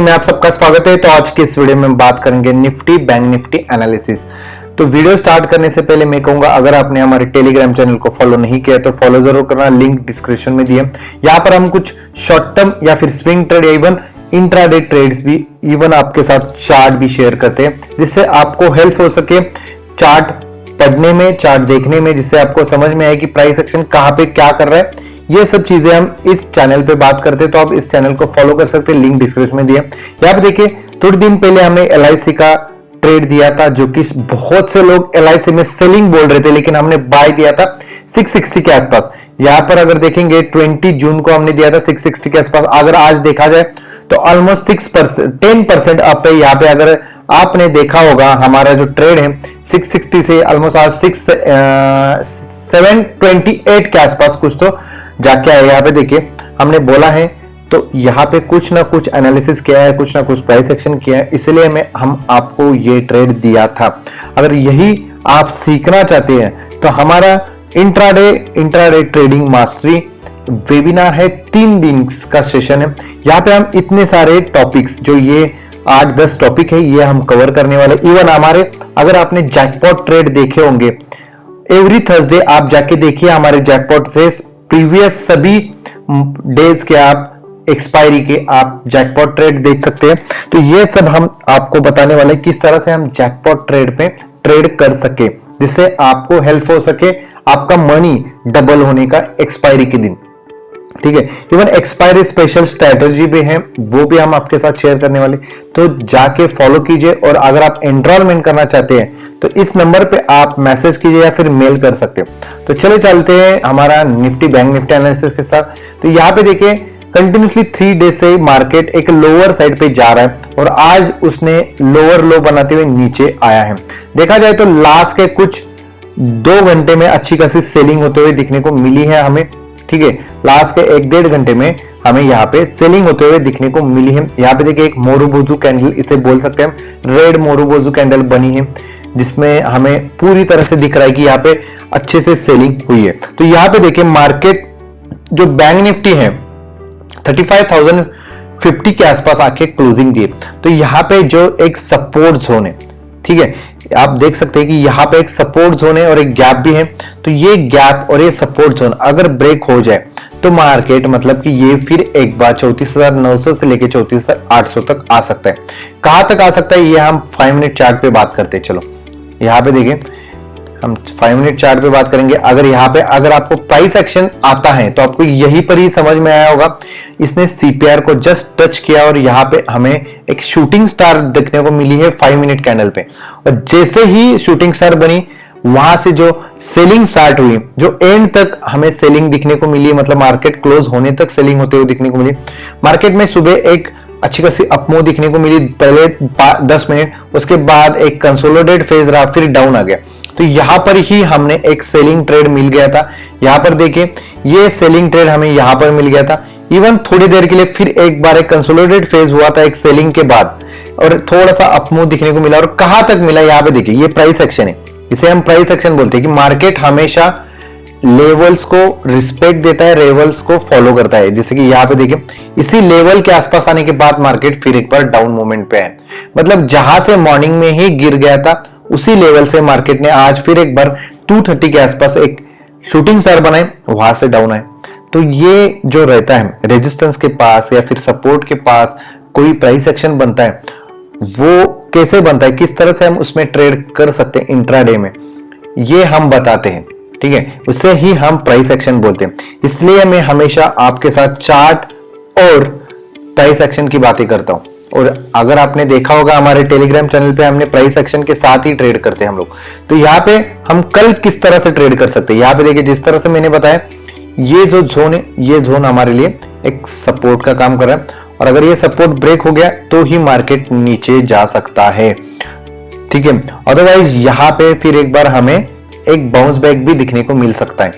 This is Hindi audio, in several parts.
में आप सबका स्वागत है। तो आज के इस वीडियो में बात करेंगे निफ्टी बैंक निफ्टी एनालिसिस। तो वीडियो स्टार्ट करने से पहले मैं कहूंगा, अगर आपने हमारे टेलीग्राम चैनल को फॉलो नहीं किया तो फॉलो जरूर करना, लिंक डिस्क्रिप्शन में दिए। यहाँ पर हम कुछ शॉर्ट टर्म या फिर स्विंग ट्रेड या इवन इंट्राडे ट्रेड्स भी, इवन आपके साथ चार्ट भी शेयर करते हैं, जिससे आपको हेल्प हो सके चार्ट पढ़ने में, चार्ट देखने में, जिससे आपको समझ में आए कि प्राइस एक्शन कहाँ पे क्या कर रहा है। ये सब चीजें हम इस चैनल पे बात करते हैं, तो आप इस चैनल को फॉलो कर सकते हैं, लिंक डिस्क्रिप्शन में दिया। यहाँ पे देखिए, थोड़े दिन पहले हमने LIC का ट्रेड दिया था, जो कि बहुत से लोग LIC में सेलिंग बोल रहे थे, लेकिन हमने बाय दिया था 660 के आसपास। यहाँ पर अगर देखेंगे 20 जून को हमने दिया था 660 के आसपास। अगर आज देखा जाए तो ऑलमोस्ट 10% अप है। यहाँ पे अगर आपने देखा होगा, हमारा जो ट्रेड है 660 से ऑलमोस्ट आज 728 के आसपास कुछ तो जाके आए। यहाँ पे देखिए, हमने बोला है तो यहाँ पे कुछ ना कुछ एनालिसिस किया है, कुछ ना कुछ प्राइस एक्शन किया है, इसलिए हम आपको ये ट्रेड दिया था। अगर यही आप सीखना चाहते हैं तो हमारा इंट्राडे ट्रेडिंग मास्टरी वेबिनार है, 3 दिन का सेशन है। यहाँ पे हम इतने सारे टॉपिक्स, जो ये 8-10 टॉपिक है, ये हम कवर करने वाले। इवन हमारे, अगर आपने जैकपॉट ट्रेड देखे होंगे, एवरी थर्सडे आप जाके देखिए हमारे जैकपॉट से प्रीवियस सभी डेज के, आप एक्सपायरी के आप जैकपॉट ट्रेड देख सकते हैं। तो ये सब हम आपको बताने वाले किस तरह से हम जैकपॉट ट्रेड पे ट्रेड कर सके, जिससे आपको हेल्प हो सके आपका मनी डबल होने का एक्सपायरी के दिन। ठीक है, इवन एक्सपायरी स्पेशल स्ट्रेटजी भी है, वो भी हम आपके साथ शेयर करने वाले। तो जाके फॉलो कीजिए, और अगर आप एनरोलमेंट करना चाहते हैं तो इस नंबर पे आप मैसेज कीजिए या फिर मेल कर सकते हो। तो चले चलते हैं हमारा निफ्टी बैंक निफ्टी एनालिसिस के साथ। तो यहाँ पे देखिए, कंटिन्यूसली 3 डेज से मार्केट एक लोअर साइड पे जा रहा है, और आज उसने लोअर लो बनाते हुए नीचे आया है। देखा जाए तो लास्ट के कुछ 2 घंटे में अच्छी खासी सेलिंग होते हुए दिखने को मिली है हमें। ठीक है, लास्ट के 1-1.5 घंटे में हमें यहाँ पे सेलिंग होते हुए दिखने को मिली है। यहाँ पे देखिए, एक मोरुबोजू कैंडल, इसे बोल सकते हैं हम, रेड मोरुबोजू कैंडल बनी है, जिसमें हमें पूरी तरह से दिख रहा है कि यहाँ पे अच्छे से सेलिंग हुई है। तो यहाँ पे देखिए, मार्केट जो बैंक निफ्टी है 35,050 के आसपास आके क्लोजिंग दी। तो यहाँ पे जो एक सपोर्ट जोन है, ठीक है, आप देख सकते हैं कि यहाँ पे एक सपोर्ट जोन है और एक गैप भी है। तो ये गैप और ये सपोर्ट जोन अगर ब्रेक हो जाए तो मार्केट, मतलब कि ये फिर एक बार 34,900 से लेके 34,800 तक आ सकता है। कहां तक आ सकता है, ये हम 5 मिनट चार्ट पे बात करते हैं। चलो यहाँ पे देखिए, हम 5 मिनट चार्ट पे बात करेंगे। अगर यहाँ पे अगर आपको प्राइस एक्शन आता है तो आपको यहीं पर ही समझ में आया होगा, इसने CPR को जस्ट टच किया और यहाँ पे हमें एक शूटिंग स्टार देखने को मिली है 5 मिनट कैंडल पे। और जैसे ही शूटिंग स्टार बनी, वहां से जो सेलिंग स्टार्ट हुई, जो एंड तक हमें सेलिंग दिखने को मिली, मतलब मार्केट क्लोज होने तक सेलिंग होते हुए दिखने को मिली। मार्केट में सुबह एक अच्छी खासी अपमूव दिखने को मिली, पहले 10 मिनट, उसके बाद एक कंसोलिडेट फेज रहा, फिर डाउन आ गया। तो यहां पर ही हमने एक सेलिंग ट्रेड मिल गया था। यहां पर देखिए, ये सेलिंग ट्रेड हमें यहां पर मिल गया था। इवन थोड़ी देर के लिए फिर एक बार एक कंसोलिडेट फेज हुआ था एक सेलिंग के बाद, और थोड़ा सा अपमूव दिखने को मिला। और कहां तक मिला, यहाँ पे देखिए, ये प्राइस एक्शन है, इसे हम प्राइस एक्शन बोलते हैं कि मार्केट हमेशा लेवल्स को रिस्पेक्ट देता है, लेवल्स को फॉलो करता है। जैसे कि यहाँ पे देखिए, इसी लेवल के आसपास आने के बाद मार्केट फिर एक बार डाउन मूवमेंट पे है। मतलब जहां से मॉर्निंग में ही गिर गया था, उसी लेवल से मार्केट ने आज फिर एक बार 230 के आसपास एक शूटिंग स्टार बनाए, वहां से डाउन आए। तो ये जो रहता है रेजिस्टेंस के पास या फिर सपोर्ट के पास कोई प्राइस एक्शन बनता है, वो कैसे बनता है, किस तरह से हम उसमें ट्रेड कर सकते हैं इंट्राडे में, ये हम बताते हैं। ठीक है, उससे ही हम प्राइस एक्शन बोलते हैं। इसलिए मैं हमेशा आपके साथ चार्ट और प्राइस एक्शन की बातें करता हूं। और अगर आपने देखा होगा, हमारे टेलीग्राम चैनल पे हमने प्राइस एक्शन के साथ ही ट्रेड करते हैं हम लोग। तो यहाँ पे हम कल किस तरह से ट्रेड कर सकते हैं, यहाँ पे देखिए, जिस तरह से मैंने बताया, ये जो जोन है, ये जोन हमारे लिए एक सपोर्ट का काम कर रहा है, और अगर ये सपोर्ट ब्रेक हो गया तो ही मार्केट नीचे जा सकता है। ठीक है, अदरवाइज यहाँ पे फिर एक बार हमें एक बाउंस बैक भी दिखने को मिल सकता है।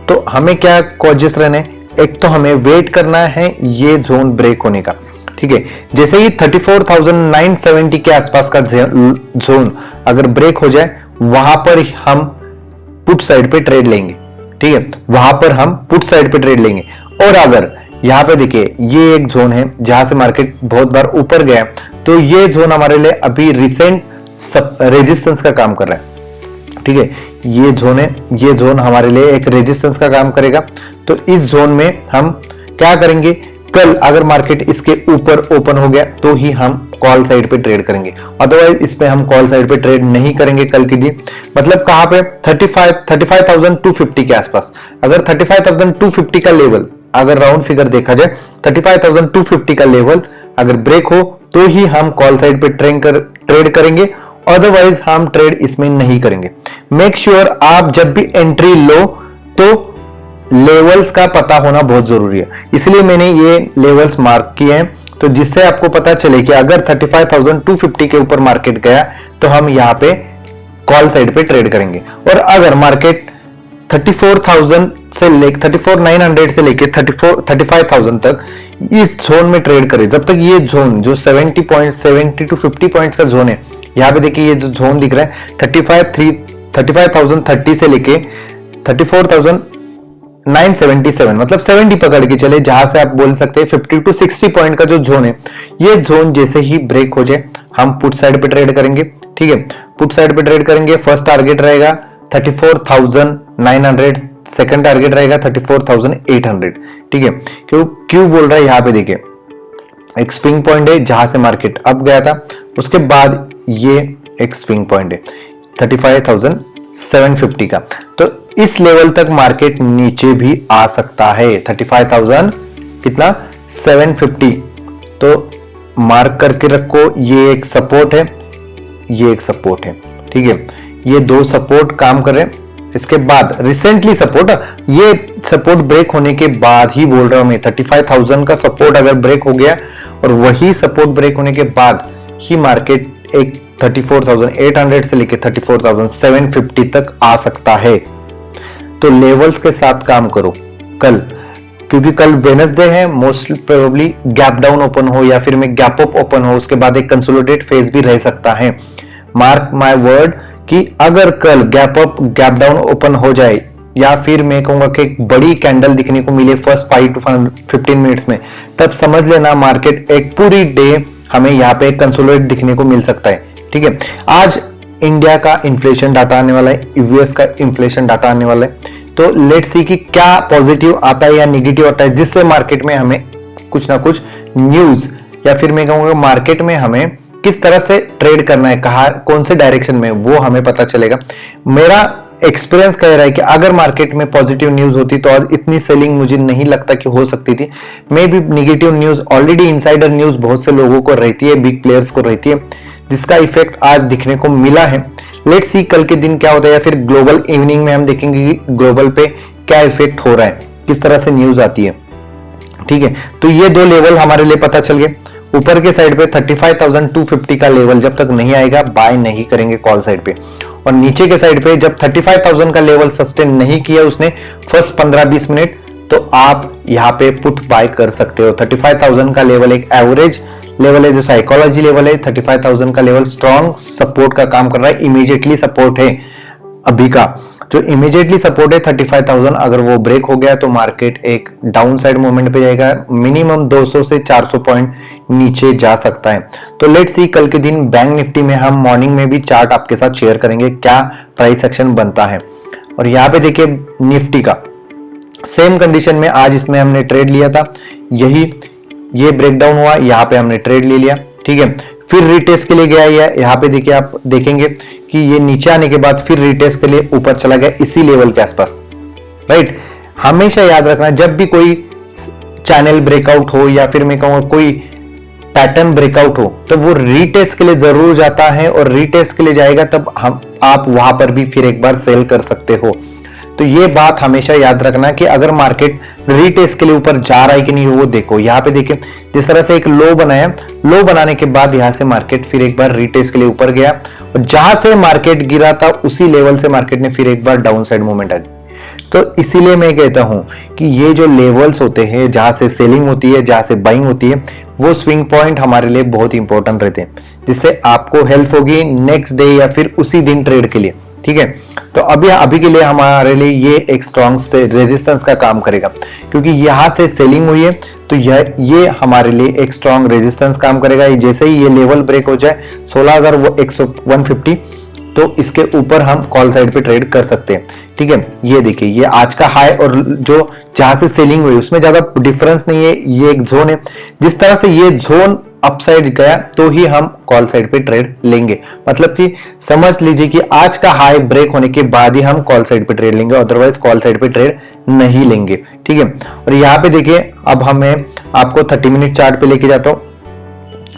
तो हमें क्या कॉजेस रहने, एक तो हमें वेट करना है ये जोन ब्रेक होने का। ठीक है, जैसे ही 34,970 के आसपास का जोन अगर ब्रेक हो जाए, वहां पर हम पुट साइड पे ट्रेड लेंगे। ठीक है, वहां पर हम पुट साइड पे ट्रेड लेंगे। और अगर यहाँ पे देखिए ये एक जोन है जहां से मार्केट बहुत बार ऊपर गया, तो ये जोन हमारे लिए अभी रिसेंट रेजिस्टेंस का काम कर रहा है। ठीक है, ये जोन है, ये जोन हमारे लिए एक रेजिस्टेंस का काम करेगा। तो इस जोन में हम क्या करेंगे, कल अगर मार्केट इसके ऊपर ओपन हो गया तो ही हम कॉल साइड पे ट्रेड करेंगे, अदरवाइज इस पे हम कॉल साइड पे ट्रेड नहीं करेंगे कल के दिन। मतलब कहां पे 35,250 के आसपास। अगर 35,250 का लेवल, अगर राउंड फिगर देखा जाए 35,250 का लेवल अगर ब्रेक हो तो ही हम कॉल साइड पे ट्रेड करेंगे, अदरवाइज हम ट्रेड इसमें नहीं करेंगे। मेक श्योर आप जब भी एंट्री लो तो लेवल्स का पता होना बहुत जरूरी है, इसलिए मैंने ये लेवल्स मार्क किए हैं, तो जिससे आपको पता चले कि अगर 35,250 के ऊपर मार्केट गया तो हम यहाँ पे कॉल साइड पे ट्रेड करेंगे। और अगर मार्केट 34,000 से लेकर 34,900 से लेकर 35,000 तक इस जोन में ट्रेड करे, जब तक ये जोन जो 70 to 50 पॉइंट्स का जोन है, यहाँ पे देखिए ये जो जोन दिख रहा है 35,030 से लेके 34,977, मतलब 70 पकड़ के चले, जहां से आप बोल सकते हैं 50 to 60 पॉइंट का जो जोन है, ये जोन जैसे ही ब्रेक हो जाए हम पुट साइड पे ट्रेड करेंगे। ठीक है, पुट साइड पे ट्रेड करेंगे। फर्स्ट टारगेट रहेगा 34,900, सेकंड टारगेट रहेगा 34,800। ठीक है, क्यों बोल रहा है, यहाँ पे देखिए एक स्विंग पॉइंट है जहां से मार्केट अप गया था, उसके बाद ये एक स्विंग पॉइंट है 35,750 का, तो इस लेवल तक मार्केट नीचे भी आ सकता है 35,000 कितना 750। तो मार्क करके रखो, ये एक सपोर्ट है, ये एक सपोर्ट है। ठीक है, ये दो सपोर्ट काम कर रहे हैं। इसके बाद रिसेंटली सपोर्ट, ये सपोर्ट ब्रेक होने के बाद ही बोल रहा हूं मैं, 35,000 का सपोर्ट अगर ब्रेक हो गया और वही सपोर्ट ब्रेक होने के बाद ही मार्केट एक 34,800 से लेकर 34,750 तक आ सकता है। तो लेवल्स के साथ काम करो कल, क्योंकि कल वेडनेसडे है, most probably gap down open हो या फिर में गैप अप ओपन हो, उसके बाद एक कंसोलिडेट फेज भी रह सकता है। मार्क माय वर्ड कि अगर कल gap up gap down open हो जाए या फिर मैं कहूंगा कि एक बड़ी कैंडल दिखने को मिले फर्स्ट 5 to 15 मिनट्स में, तब समझ लेना मार्केट एक पूरी डे हमें यहाँ पे कंसोलिडेट दिखने को मिल सकता है। ठीक है, आज इंडिया का इन्फ्लेशन डाटा आने वाला है, यूएस का इन्फ्लेशन डाटा आने वाला है, तो लेट्स सी कि क्या पॉजिटिव आता है या नेगेटिव आता है, जिससे मार्केट में हमें कुछ ना कुछ न्यूज या फिर मैं कहूंगा मार्केट में हमें किस तरह से ट्रेड करना है, कहा कौन से डायरेक्शन में, वो हमें पता चलेगा। मेरा एक्सपीरियंस कह रहा है कि अगर मार्केट में पॉजिटिव न्यूज होती तो आज इतनी सेलिंग मुझे नहीं लगता कि हो सकती थी। मे भी negative news, already insider news बहुत से लोगों को रहती है, बिग प्लेयर्स को रहती है, जिसका इफेक्ट आज दिखने को मिला है। लेट्स सी कल के दिन क्या होता है, या फिर ग्लोबल इवनिंग में हम देखेंगे कि ग्लोबल पे क्या इफेक्ट हो रहा है, किस तरह से न्यूज आती है। ठीक है, तो ये दो लेवल हमारे लिए पता चल गए। ऊपर के साइड पे 35,250 का लेवल जब तक नहीं आएगा बाय नहीं करेंगे कॉल साइड पे, और नीचे के साइड पे जब 35,000 का लेवल सस्टेन नहीं किया उसने फर्स्ट 15-20 मिनट, तो आप यहाँ पे पुट बाय कर सकते हो। 35,000 का लेवल एक एवरेज लेवल है, जो साइकोलॉजी लेवल है। 35,000 का लेवल स्ट्रॉन्ग सपोर्ट का काम कर रहा है, इमीडिएटली सपोर्ट है अभी का, जो इमीडिएटली सपोर्ट है 35,000। अगर वो ब्रेक हो गया तो मार्केट एक डाउन साइड मूवमेंट पे जाएगा, मिनिमम 200 से 400 पॉइंट नीचे जा सकता है। तो लेट्स सी कल के दिन बैंक निफ्टी में हम मॉर्निंग में भी चार्ट आपके साथ शेयर करेंगे, क्या प्राइस एक्शन बनता है। और यहाँ पे देखिए निफ्टी का सेम कंडीशन में आज इसमें हमने ट्रेड लिया था, यही ये ब्रेकडाउन हुआ, यहाँ पे हमने ट्रेड ले लिया। ठीक है, फिर रिटेस्ट के लिए गया, यहाँ पे देखिए आप देखेंगे कि ये नीचे आने के बाद फिर रिटेस्ट के लिए ऊपर चला गया इसी लेवल के आसपास। राइट, हमेशा याद रखना जब भी कोई चैनल ब्रेकआउट हो या फिर मैं कहूँगा कोई पैटर्न ब्रेकआउट हो, तो वो रीटेस्ट के लिए जरूर जाता है, और रीटेस्ट के लिए जाएगा तब आप वहां पर भी फिर एक बार सेल कर सकते हो। तो ये बात हमेशा याद रखना कि अगर मार्केट रीटेस्ट के लिए ऊपर जा रहा है कि नहीं, वो देखो। यहाँ पे देखिए जिस तरह से एक लो बनाया, लो बनाने के बाद यहाँ से मार्केट फिर एक बार रीटेस्ट के लिए ऊपर गया, और जहां से मार्केट गिरा था उसी लेवल से मार्केट ने फिर एक बार डाउन साइड मूवमेंट आ गई। तो इसीलिए मैं कहता हूं कि ये जो लेवल्स होते हैं जहां से सेलिंग होती है, जहां से बाइंग होती है, वो स्विंग पॉइंट हमारे लिए बहुत इंपॉर्टेंट रहते हैं, जिससे आपको हेल्प होगी नेक्स्ट डे या फिर उसी दिन ट्रेड के लिए। ठीक है। तो अभी के लिए हमारे लिए ये एक स्ट्रॉन्ग से रेजिस्टेंस का काम करेगा, क्योंकि यहाँ से सेलिंग हुई है तो ये हमारे लिए एक स्ट्रॉन्ग रेजिस्टेंस काम करेगा। जैसे ही ये लेवल ब्रेक हो जाए 16,150 तो इसके ऊपर हम कॉल साइड पे ट्रेड कर सकते हैं, ठीक है। ये देखिए, ये आज का हाई और जो जहां से सेलिंग हुई उसमें ज्यादा डिफरेंस नहीं है, ये एक जोन है। जिस तरह से ये जोन अपसाइड गया तो ही हम कॉल साइड पे ट्रेड लेंगे, मतलब कि समझ लीजिए कि आज का हाई ब्रेक होने के बाद ही हम कॉल साइड पे ट्रेड लेंगे, अदरवाइज कॉल साइड पे ट्रेड नहीं लेंगे, ठीक है। और यहाँ पे देखिए, अब हमें आपको 30 मिनट चार्ट पे लेके जाता हूं।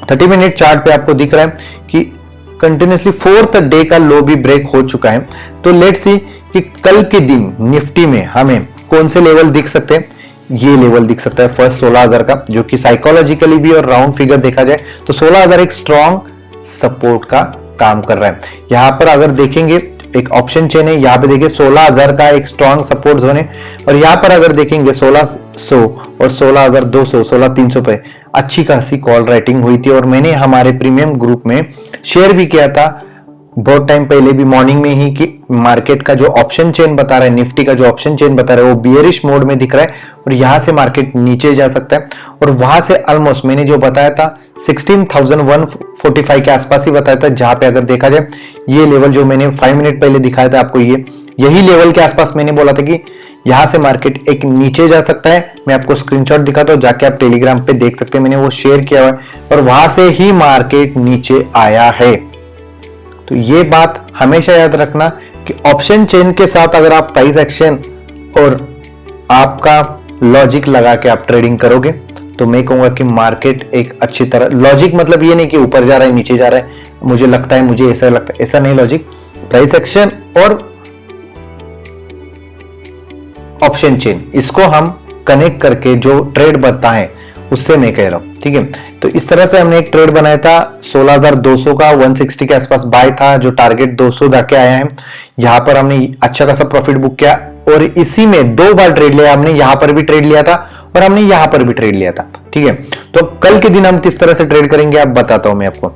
30 मिनट चार्ट पे आपको दिख रहा है कि कंटिन्यूसली 4th डे का लो भी ब्रेक हो चुका है। तो लेट्स सी कि कल के दिन निफ्टी में हमें कौन से लेवल दिख सकते हैं। ये लेवल दिख सकता है फर्स्ट 16,000 का, जो कि साइकोलॉजिकली भी और राउंड फिगर देखा जाए तो 16,000 एक स्ट्रॉन्ग सपोर्ट का काम कर रहा है। यहां पर अगर देखेंगे एक ऑप्शन चेन है, यहाँ पे देखिए 16,000 का एक स्ट्रॉन्ग सपोर्ट जोन है, और यहाँ पर अगर देखेंगे 1600 और 16,200 16,300 पे अच्छी खासी कॉल राइटिंग हुई थी। और मैंने हमारे प्रीमियम ग्रुप में शेयर भी किया था बहुत टाइम पहले भी, मॉर्निंग में ही, कि मार्केट का जो ऑप्शन चेन बता रहा है, निफ्टी का जो ऑप्शन चेन बता रहा है वो बियरिश मोड में दिख रहा है और यहां से मार्केट नीचे जा सकता है। और वहां से ऑलमोस्ट मैंने जो बताया था 16,145 के आसपास ही बताया था, जहां पे अगर देखा जाए ये लेवल जो मैंने 5 मिनट पहले दिखाया था आपको, यही लेवल के आसपास मैंने बोला था कि यहां से मार्केट एक नीचे जा सकता है। मैं आपको स्क्रीनशॉट दिखाता हूं, जाके आप टेलीग्राम पे देख सकते हैं, मैंने वो शेयर किया हुआ है, और वहां से ही मार्केट नीचे आया है। तो ये बात हमेशा याद रखना कि ऑप्शन चेन के साथ अगर आप प्राइस एक्शन और आपका लॉजिक लगा के आप ट्रेडिंग करोगे तो मैं कहूंगा कि मार्केट एक अच्छी तरह, लॉजिक मतलब ये नहीं कि ऊपर जा रहा है नीचे जा रहा है, मुझे लगता है, मुझे ऐसा लगता है, ऐसा नहीं लॉजिक। प्राइस एक्शन और ऑप्शन चेन, इसको हम कनेक्ट करके जो ट्रेड बनता है उससे मैं कह रहा हूं, ठीक है। तो इस तरह से हमने एक ट्रेड बनाया था 16,200 का, 160 के आसपास बाय था, जो टारगेट 200 जाके आया है। यहां पर हमने अच्छा खासा प्रॉफिट बुक किया और इसी में 2 बार ट्रेड लिया हमने, यहां पर भी ट्रेड लिया था और हमने यहां पर भी ट्रेड लिया था, ठीक है। तो कल के दिन हम किस तरह से ट्रेड करेंगे आप बताता हूं मैं आपको।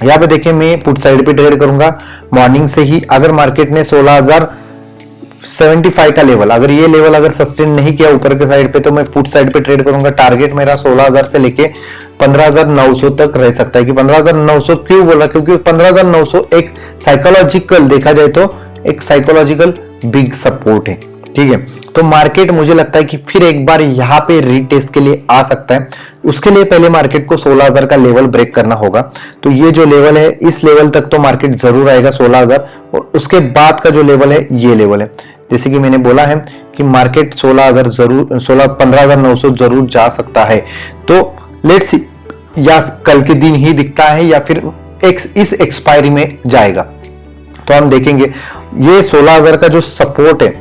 यहां पे देखिए, मैं पुट साइड पे ट्रेड करूंगा मॉर्निंग से ही। अगर मार्केट ने 16,075 का लेवल, अगर ये लेवल अगर सस्टेन नहीं किया ऊपर के साइड पे, तो मैं पुट साइड पे ट्रेड करूंगा। टारगेट मेरा 16,000 से लेके 15,900 तक रह सकता है। कि 15,900 क्यों बोला, क्योंकि 15,900 एक साइकोलॉजिकल देखा जाए तो एक साइकोलॉजिकल बिग सपोर्ट है, ठीक है। तो मार्केट मुझे लगता है कि फिर एक बार यहाँ पे रीटेस्ट के लिए आ सकता है। उसके लिए पहले मार्केट को 16,000 का लेवल ब्रेक करना होगा। तो ये जो लेवल है, इस लेवल तक तो मार्केट जरूर आएगा 16,000, और उसके बाद का जो लेवल है ये लेवल है। जैसे कि मैंने बोला है कि मार्केट 16,000 जरूर 15,900 जरूर जा सकता है। तो लेट्स सी, या कल के दिन ही दिखता है या फिर इस एक्सपायरी में जाएगा, तो हम देखेंगे। ये 16,000 का जो सपोर्ट है,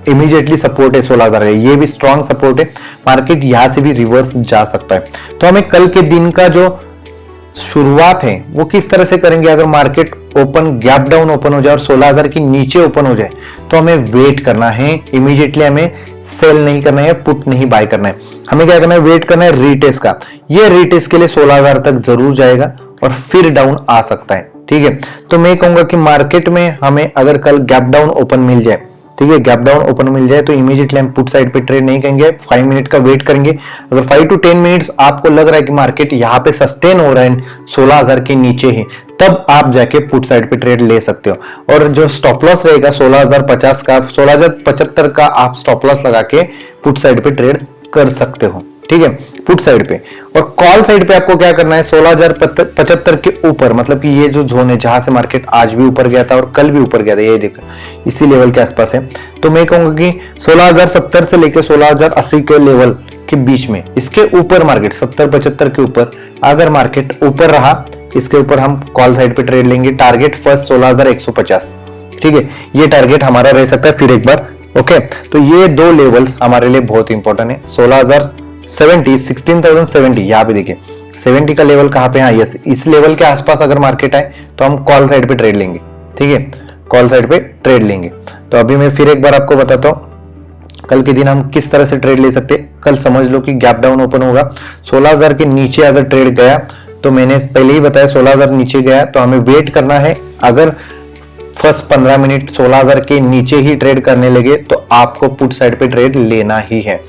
इमीडिएटली सपोर्ट है 16,000 का, ये भी स्ट्रॉन्ग सपोर्ट है। मार्केट यहां से भी रिवर्स जा सकता है। तो हमें कल के दिन का जो शुरुआत है वो किस तरह से करेंगे। अगर market open gap down open हो जाए और 16,000 के नीचे ओपन हो जाए तो हमें वेट करना है। इमीडिएटली हमें सेल नहीं करना है, पुट नहीं बाय करना है। हमें क्या करना है, वेट करना है रीटेस्ट का। ये रीटेस्ट के लिए 16,000 तक जरूर जाएगा और फिर डाउन आ सकता है, ठीक है। तो मैं कहूंगा कि मार्केट में हमें अगर कल गैप डाउन ओपन मिल जाए, ठीक है, गैप डाउन ओपन मिल जाए, तो इमीडिएटली हम पुट साइड पे ट्रेड नहीं करेंगे, 5 मिनट का वेट करेंगे। अगर 5 to 10 मिनट्स आपको लग रहा है कि मार्केट यहाँ पे सस्टेन हो रहा है 16,000 के नीचे ही, तब आप जाके पुट साइड पे ट्रेड ले सकते हो। और जो स्टॉप लॉस रहेगा 16,050 का, 16,075 का आप स्टॉप लॉस लगा के पुट साइड पे ट्रेड कर सकते हो, ठीक है, पुट साइड पे। और कॉल साइड पे आपको क्या करना है, 16,075 के ऊपर, मतलब कि ये जो जोन है जहां से मार्केट आज भी ऊपर गया था और कल भी ऊपर गया था, ये देखो इसी लेवल के आसपास है। तो मैं कहूंगा कि 16,070 से लेकर 16,080 के लेवल के बीच में, इसके ऊपर मार्केट 70-75 के ऊपर अगर मार्केट ऊपर रहा, इसके ऊपर हम कॉल साइड पे ट्रेड लेंगे। टारगेट फर्स्ट 16,150, ठीक है, ये टारगेट हमारा रह सकता है फिर एक बार, ओके। तो ये 2 लेवल्स हमारे लिए बहुत इंपॉर्टेंट है। 16,070 यहाँ पे देखिए 70 का लेवल कहाँ पे, हाँ यस, इस लेवल के आसपास अगर मार्केट आए तो हम कॉल साइड पे ट्रेड लेंगे, ठीक है, कॉल साइड पे ट्रेड लेंगे। तो अभी मैं फिर एक बार आपको बताता हूँ कल के दिन हम किस तरह से ट्रेड ले सकते हैं। कल समझ लो कि गैप डाउन ओपन होगा, 16,000 के नीचे अगर ट्रेड गया, तो मैंने पहले ही बताया 16,000 नीचे गया तो हमें वेट करना है। अगर फर्स्ट 15 मिनट 16,000 के नीचे ही ट्रेड करने लगे तो आपको पुट साइड पे ट्रेड लेना ही है।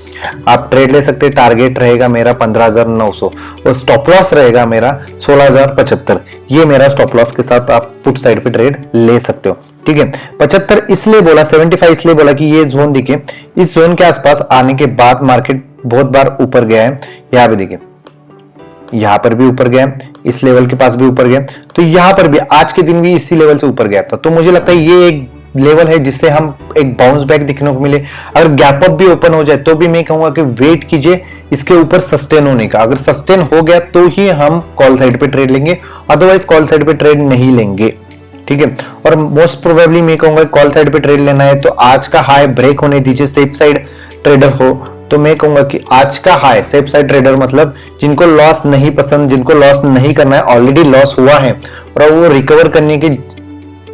आप ट्रेड ले सकते हैं। टारगेट रहेगा मेरा 15,900 और स्टॉप लॉस रहेगा मेरा 16,075। ये मेरा स्टॉप लॉस के साथ आप पुट साइड पे ट्रेड ले सकते हो। ठीक है, 75 इसलिए बोला, 75 इसलिए बोला कि ये जोन देखिए, इस जोन के आसपास आने के बाद मार्केट बहुत बार ऊपर गया है। यहाँ पे देखिए, यहां पर भी ऊपर गया, इस लेवल के पास भी ऊपर गया, तो यहां पर भी आज के दिन भी इसी लेवल से ऊपर गया था। तो मुझे लगता है ये एक लेवल है जिससे हम एक बाउंस बैक दिखने को मिले। अगर गैप अप भी ओपन हो जाए तो भी मैं कहूंगा कि वेट कीजिए इसके ऊपर सस्टेन होने का। अगर सस्टेन हो गया तो ही हम कॉल साइड पे ट्रेड लेंगे, अदरवाइज कॉल साइड पे ट्रेड नहीं लेंगे। ठीक है, और मोस्ट प्रोबेबली मैं कहूंगा कॉल साइड पे ट्रेड लेना है तो आज का हाई ब्रेक होने दीजिए। सेफ साइड ट्रेडर हो तो मैं कहूंगा कि आज का हाई, सेफ साइड ट्रेडर मतलब जिनको लॉस नहीं पसंद, जिनको लॉस नहीं करना है, ऑलरेडी लॉस हुआ है और वो रिकवर करने की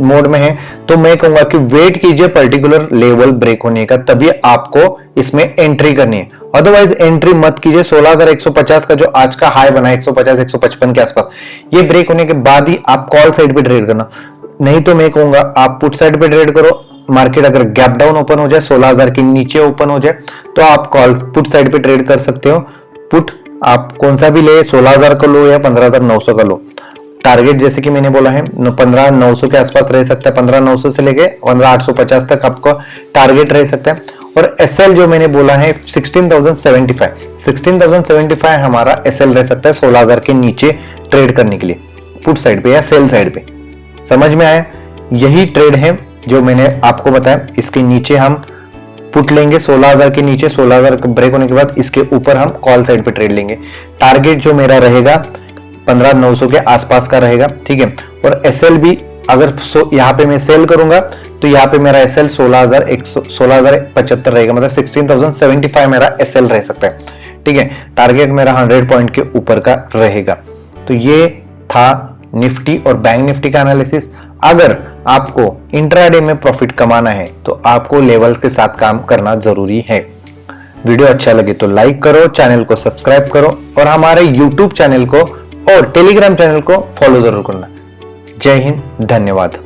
मोड में है, तो मैं कहूंगा कि वेट कीजिए पर्टिकुलर लेवल ब्रेक होने का, तभी आपको इसमें एंट्री करनी है। अदरवाइज एंट्री मत कीजिए। 16,150 का जो आज का हाई बना है 150-155 के आसपास, ये ब्रेक होने के बाद ही आप कॉल साइड पे ट्रेड करना, नहीं तो मैं कहूंगा आप पुट साइड पे ट्रेड करो। मार्केट अगर गैप डाउन ओपन हो जाए, 16,000 के नीचे ओपन हो जाए, तो आप कॉल पुट साइड पे ट्रेड कर सकते हो। पुट आप कौन सा भी ले, 16,000 का लो या 15,900 का लो। टारगेट जैसे कि मैंने बोला है 15,900 के आसपास रह सकता है, 15,900 से लेके 15,850 तक आपको टारगेट रह सकता है। और एसएल जो मैंने बोला है 16,075 हमारा एसएल रह सकता है 16,000 के नीचे ट्रेड करने के लिए, पुट साइड पे या सेल साइड पे। समझ में आया? यही ट्रेड है जो मैंने आपको बताया। इसके नीचे हम पुट लेंगे 16,000 के नीचे, 16,000 ब्रेक होने के बाद इसके ऊपर हम कॉल साइड पे ट्रेड लेंगे। टारगेट जो मेरा रहेगा 15,900 के आसपास का रहेगा। ठीक है, और एसएल भी अगर यहाँ पे मैं सेल करूंगा तो यहाँ पे मेरा एसएल 16,075 रहेगा, मतलब 16,075 मेरा एसएल रह सकता है। ठीक है, टारगेट मेरा 100 पॉइंट के ऊपर का रहेगा। तो ये था निफ्टी और बैंक निफ्टी का एनालिसिस। अगर आपको इंट्राडे में प्रॉफिट कमाना है तो आपको लेवल्स के साथ काम करना जरूरी है। वीडियो अच्छा लगे तो लाइक करो, चैनल को सब्सक्राइब करो और हमारे यूट्यूब चैनल को और टेलीग्राम चैनल को फॉलो जरूर करना। जय हिंद, धन्यवाद।